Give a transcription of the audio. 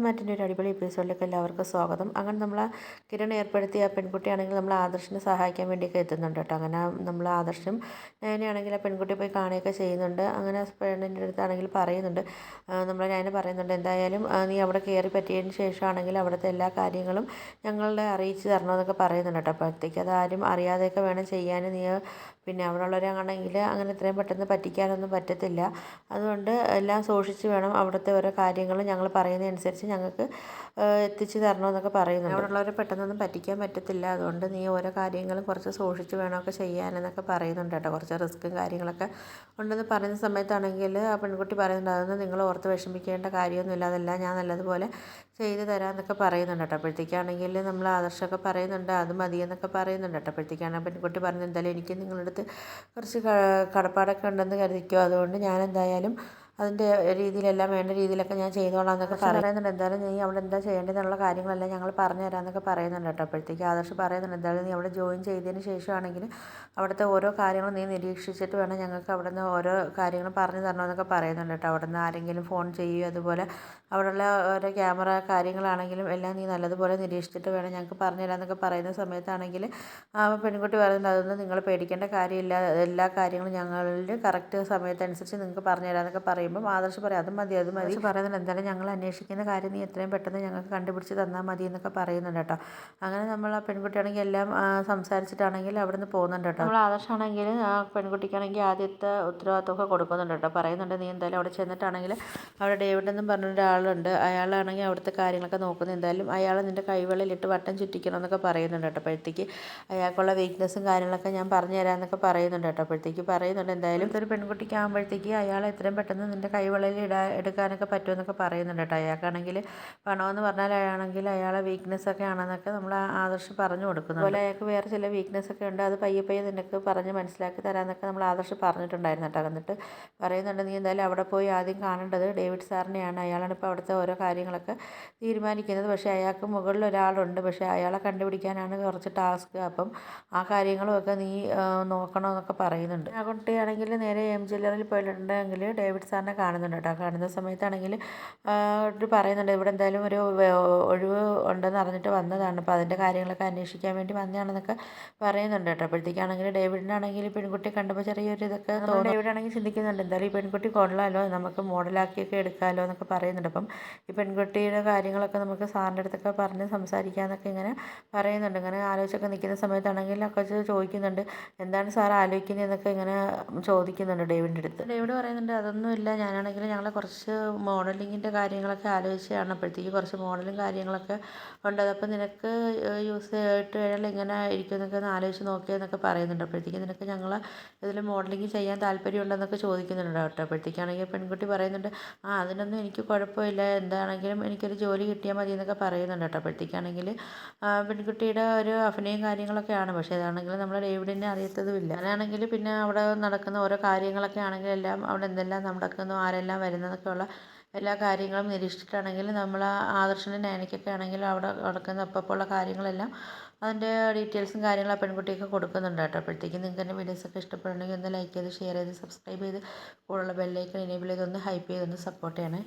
മാറ്റിൻ്റെ ഒരു അടിപൊളി എപ്പിസോഡിലേക്ക് എല്ലാവർക്കും സ്വാഗതം. അങ്ങനെ നമ്മൾ കിരൺ ഏർപ്പെടുത്തിയ പെൺകുട്ടിയാണെങ്കിൽ നമ്മൾ ആദർശിനെ സഹായിക്കാൻ വേണ്ടിയൊക്കെ എത്തുന്നുണ്ട് കേട്ടോ. അങ്ങനെ നമ്മൾ ആദർശം നയനയാണെങ്കിൽ ആ പെൺകുട്ടിയെ പോയി കാണുകയൊക്കെ ചെയ്യുന്നുണ്ട്. അങ്ങനെ പെണ്ണിൻ്റെ അടുത്താണെങ്കിൽ പറയുന്നുണ്ട്, നമ്മൾ നയന പറയുന്നുണ്ട്, എന്തായാലും നീ അവിടെ കയറി പറ്റിയതിന് ശേഷമാണെങ്കിൽ അവിടുത്തെ എല്ലാ കാര്യങ്ങളും ഞങ്ങളെ അറിയിച്ച് തരണമെന്നൊക്കെ പറയുന്നുണ്ട് കേട്ടോ. അപ്പോഴത്തേക്ക് അതാരും അറിയാതെയൊക്കെ വേണം ചെയ്യാൻ. നീ പിന്നെ അവിടെ ഉള്ളവരാണെങ്കിൽ അങ്ങനെ ഇത്രയും പെട്ടെന്ന് പറ്റിക്കാനൊന്നും പറ്റത്തില്ല. അതുകൊണ്ട് എല്ലാം സൂക്ഷിച്ച് വേണം അവിടുത്തെ ഓരോ കാര്യങ്ങൾ ഞങ്ങൾ പറയുന്നതനുസരിച്ച് ഞങ്ങൾക്ക് എത്തിച്ച് തരണമെന്നൊക്കെ പറയുന്നുണ്ട്. അവിടെ ഉള്ളവരെ പെട്ടെന്നൊന്നും പറ്റിക്കാൻ പറ്റത്തില്ല. അതുകൊണ്ട് നീ ഓരോ കാര്യങ്ങളും കുറച്ച് സൂക്ഷിച്ച് വേണമൊക്കെ ചെയ്യാനെന്നൊക്കെ പറയുന്നുണ്ട് കേട്ടോ. കുറച്ച് റിസ്ക്കും കാര്യങ്ങളൊക്കെ ഉണ്ടെന്ന് പറയുന്ന സമയത്താണെങ്കിൽ ആ പെൺകുട്ടി പറയുന്നുണ്ട്, അതൊന്നും നിങ്ങൾ ഓർത്ത് വിഷമിക്കേണ്ട കാര്യമൊന്നുമില്ല, അതെല്ലാം ഞാൻ നല്ലതുപോലെ ചെയ്ത് തരാമെന്നൊക്കെ പറയുന്നുണ്ട് കേട്ടോ. അപ്പോഴത്തേക്കാണെങ്കിൽ നമ്മൾ ആദർശമൊക്കെ പറയുന്നുണ്ട് അത് മതിയെന്നൊക്കെ പറയുന്നുണ്ട് കേട്ടോ. അപ്പോഴത്തേക്കാണ് ആ പെൺകുട്ടി പറഞ്ഞത്, എന്തായാലും എനിക്ക് നിങ്ങളുടെ അടുത്ത് കുറച്ച് കടപ്പാടൊക്കെ ഉണ്ടെന്ന് കരുതിക്കോ, അതുകൊണ്ട് ഞാൻ എന്തായാലും അതിൻ്റെ രീതിയിലെല്ലാം വേണ്ട രീതിയിലൊക്കെ ഞാൻ ചെയ്തോളാം എന്നൊക്കെ പറയുന്നുണ്ട്. എന്തായാലും നീ അവിടെ എന്താ ചെയ്യേണ്ടതെന്നുള്ള കാര്യങ്ങളെല്ലാം ഞങ്ങൾ പറഞ്ഞു തരാമെന്നൊക്കെ പറയുന്നുണ്ട് കേട്ടോ. അപ്പോഴത്തേക്ക് ആദർശ് പറയുന്നുണ്ട്, എന്തായാലും നീ അവിടെ ജോയിൻ ചെയ്തതിന് ശേഷമാണെങ്കിൽ അവിടുത്തെ ഓരോ കാര്യങ്ങളും നീ നിരീക്ഷിച്ചിട്ട് വേണം ഞങ്ങൾക്ക് അവിടെ നിന്ന് ഓരോ കാര്യങ്ങളും പറഞ്ഞു തരണമെന്നൊക്കെ പറയുന്നുണ്ട് കേട്ടോ. അവിടെ നിന്ന് ആരെങ്കിലും ഫോൺ ചെയ്യുകയോ അതുപോലെ അവിടെയുള്ള ഓരോ ക്യാമറ കാര്യങ്ങളാണെങ്കിലും എല്ലാം നീ നല്ലതുപോലെ നിരീക്ഷിച്ചിട്ട് വേണം ഞങ്ങൾക്ക് പറഞ്ഞു തരാമെന്നൊക്കെ പറയുന്ന സമയത്താണെങ്കിൽ ആ പെൺകുട്ടി പറയുന്നുണ്ട്, അതൊന്നും നിങ്ങൾ പേടിക്കേണ്ട കാര്യമില്ല, എല്ലാ കാര്യങ്ങളും ഞങ്ങളുടെ കറക്റ്റ് സമയത്തനുസരിച്ച് നിങ്ങൾക്ക് പറഞ്ഞു തരാമെന്നൊക്കെ പറയുമ്പം ആദർശ് പറയും, അത് മതി പറയുന്നുണ്ട്, എന്തായാലും ഞങ്ങൾ അന്വേഷിക്കുന്ന കാര്യം നീ എത്രയും പെട്ടെന്ന് ഞങ്ങൾക്ക് കണ്ടുപിടിച്ച് തന്നാൽ മതി എന്നൊക്കെ പറയുന്നുണ്ട് കേട്ടോ. അങ്ങനെ നമ്മൾ ആ പെൺകുട്ടിയാണെങ്കിൽ എല്ലാം സംസാരിച്ചിട്ടാണെങ്കിൽ അവിടെ നിന്ന് പോകുന്നുണ്ട് കേട്ടോ. നമ്മൾ ആദർശമാണെങ്കിൽ ആ പെൺകുട്ടിക്കാണെങ്കിൽ ആദ്യത്തെ ഉത്തരവാദിത്തമൊക്കെ കൊടുക്കുന്നുണ്ട് കേട്ടോ. പറയുന്നുണ്ട്, നീ എന്തായാലും അവിടെ ചെന്നിട്ടാണെങ്കിൽ അവിടെ ഡേവിഡ് എന്നും പറഞ്ഞൊരാളുണ്ട്, അയാളാണെങ്കിൽ അവിടുത്തെ കാര്യങ്ങളൊക്കെ നോക്കുന്നത്, എന്തായാലും അയാൾ നിൻ്റെ കൈവെള്ളയിലിട്ട് വട്ടം ചുറ്റിക്കണം എന്നൊക്കെ പറയുന്നുണ്ട് കേട്ടോ. അപ്പോഴത്തേക്ക് അയാൾക്കുള്ള വീക്ക്നെസ്സും കാര്യങ്ങളൊക്കെ ഞാൻ പറഞ്ഞു തരാമെന്നൊക്കെ പറയുന്നുണ്ട് കേട്ടോ. അപ്പോഴത്തേക്ക് പറയുന്നുണ്ട്, എന്തായാലും ഒരു പെൺകുട്ടിക്ക് ആകുമ്പോഴത്തേക്ക് അയാൾ എത്രയും പെട്ടെന്ന് നിൻ്റെ കൈവെള്ളയിൽ എടുക്കാനൊക്കെ പറ്റുമെന്നൊക്കെ പറയുന്നുണ്ട് കേട്ടോ. അയാൾക്കാണെങ്കിൽ പണമെന്ന് പറഞ്ഞാൽ അയാളെ വീക്ക്നെസ്സൊക്കെ ആണെന്നൊക്കെ നമ്മൾ ആദർശ് പറഞ്ഞു കൊടുക്കുന്നു. അതുപോലെ അയാൾക്ക് വേറെ ചില വീക്ക്നെസ്സൊക്കെ ഉണ്ട്, അത് പയ്യെ പയ്യെ നിനക്ക് പറഞ്ഞ് മനസ്സിലാക്കി തരാമെന്നൊക്കെ നമ്മൾ ആദർശ് പറഞ്ഞിട്ടുണ്ടായിരുന്നു കേട്ടോ. എന്നിട്ട് പറയുന്നുണ്ട്, നീ എന്തായാലും അവിടെ പോയി ആദ്യം കാണേണ്ടത് ഡേവിഡ് സാറിനെയാണ്, അയാളാണ് ഇപ്പോൾ അവിടുത്തെ ഓരോ കാര്യങ്ങളൊക്കെ തീരുമാനിക്കുന്നത്. പക്ഷേ അയാൾക്ക് മുകളിൽ ഒരാളുണ്ട്, പക്ഷേ അയാളെ കണ്ടുപിടിക്കാനാണ് കുറച്ച് ടാസ്ക്. അപ്പം ആ കാര്യങ്ങളുമൊക്കെ നീ നോക്കണമെന്നൊക്കെ പറയുന്നുണ്ട്. ആ കുട്ടിയാണെങ്കിൽ നേരെ ജില്ലറിൽ പോയിട്ടുണ്ടെങ്കിൽ ഡേവിഡ് സാറിനെ കാണുന്നുണ്ട് കേട്ടോ. കാണുന്ന സമയത്താണെങ്കിൽ പറയുന്നുണ്ട്, ഇവിടെ എന്തായാലും ഒരു ഒഴിവ് ഉണ്ടെന്ന് അറിഞ്ഞിട്ട് വന്നതാണ്, അപ്പോൾ അതിൻ്റെ കാര്യങ്ങളൊക്കെ അന്വേഷിക്കാൻ വേണ്ടി വന്നതാണെന്നൊക്കെ പറയുന്നുണ്ട് കേട്ടോ. അപ്പോഴത്തേക്കാണെങ്കിൽ ഡേവിഡിനാണെങ്കിൽ ഈ പെൺകുട്ടിയെ കണ്ടപ്പോൾ ചെറിയൊരു ഇതൊക്കെ തോന്നുന്നു. ഡേവിഡാണെങ്കിൽ ചിന്തിക്കുന്നുണ്ട്, എന്തായാലും ഈ പെൺകുട്ടി കൊള്ളാമല്ലോ, നമുക്ക് മോഡലാക്കിയൊക്കെ എടുക്കാമല്ലോ എന്നൊക്കെ പറയുന്നുണ്ട്. അപ്പം ഈ പെൺകുട്ടിയുടെ കാര്യങ്ങളൊക്കെ നമുക്ക് സാറിൻ്റെ അടുത്തൊക്കെ പറഞ്ഞ് സംസാരിക്കാമെന്നൊക്കെ ഇങ്ങനെ പറയുന്നുണ്ട്. ഇങ്ങനെ ആലോചിച്ചൊക്കെ നിൽക്കുന്ന സമയത്താണെങ്കിൽ ഒക്കെ ചോദിക്കുന്നുണ്ട്, എന്താണ് സാർ ആലോചിക്കുന്നത് ഇങ്ങനെ ചോദിക്കുന്നുണ്ട് ഡേവിഡിൻ്റെ അടുത്ത്. ഡേവിഡ് പറയുന്നുണ്ട്, അതൊന്നുമില്ല, ഞാനാണെങ്കിൽ ഞങ്ങളെ കുറച്ച് മോഡലിങ്ങിൻ്റെ കാര്യങ്ങളൊക്കെ ആലോചിച്ചതാണ്, അപ്പോഴത്തേക്ക് കുറച്ച് മോഡലും കാര്യങ്ങളൊക്കെ ഉണ്ട്, അതപ്പോൾ നിനക്ക് യൂസ് ചെയ്തിട്ട് കഴിഞ്ഞാൽ ഇങ്ങനെ ഇരിക്കും എന്നൊക്കെ ഒന്ന് ആലോചിച്ച് നോക്കിയെന്നൊക്കെ പറയുന്നുണ്ട്. അപ്പോഴത്തേക്ക് നിനക്ക് ഞങ്ങൾ ഇതിൽ മോഡലിംഗ് ചെയ്യാൻ താല്പര്യമുണ്ടെന്നൊക്കെ ചോദിക്കുന്നുണ്ട് കേട്ടോ. അപ്പോഴത്തേക്കാണെങ്കിൽ പെൺകുട്ടി പറയുന്നുണ്ട്, അതിനൊന്നും എനിക്ക് കുഴപ്പമില്ല, എന്താണെങ്കിലും എനിക്കൊരു ജോലി കിട്ടിയാൽ മതി എന്നൊക്കെ പറയുന്നുണ്ട് കേട്ടോ. അപ്പോഴത്തേക്കാണെങ്കിൽ പെൺകുട്ടിയുടെ ഒരു അഭിനയം കാര്യങ്ങളൊക്കെയാണ്, പക്ഷേ അതാണെങ്കിൽ നമ്മൾ ഡേവിഡിനെ അറിയത്തതുമില്ല. അങ്ങനെയാണെങ്കിൽ പിന്നെ അവിടെ നടക്കുന്ന ഓരോ കാര്യങ്ങളൊക്കെ ആണെങ്കിലും എല്ലാം അവിടെ എന്തെല്ലാം നടക്കുന്നു, ആരെല്ലാം വരുന്നതൊക്കെയുള്ള എല്ലാ കാര്യങ്ങളും നിരീക്ഷിച്ചിട്ടാണെങ്കിൽ നമ്മൾ ആദർശിൻ്റെ നയനയ്ക്കൊക്കെ ആണെങ്കിലും അവിടെ നടക്കുന്ന അപ്പപ്പോൾ കാര്യങ്ങളെല്ലാം അതിൻ്റെ ഡീറ്റെയിൽസും കാര്യങ്ങളും ആ പെൺകുട്ടിയൊക്കെ കൊടുക്കുന്നുണ്ട് കേട്ടോ. അപ്പോഴത്തേക്കും നിങ്ങൾക്ക് എൻ്റെ വീഡിയോസൊക്കെ ഇഷ്ടപ്പെടുകയാണെങ്കിൽ ഒന്ന് ലൈക്ക് ചെയ്ത് ഷെയർ ചെയ്ത് സബ്സ്ക്രൈബ് ചെയ്ത് കൂടുതലുള്ള ബെല്ലൈക്കൺ എനേബിൾ ചെയ്തൊന്ന് ഹൈപ്പ് ചെയ്തൊന്ന് സപ്പോർട്ട് ചെയ്യണേ.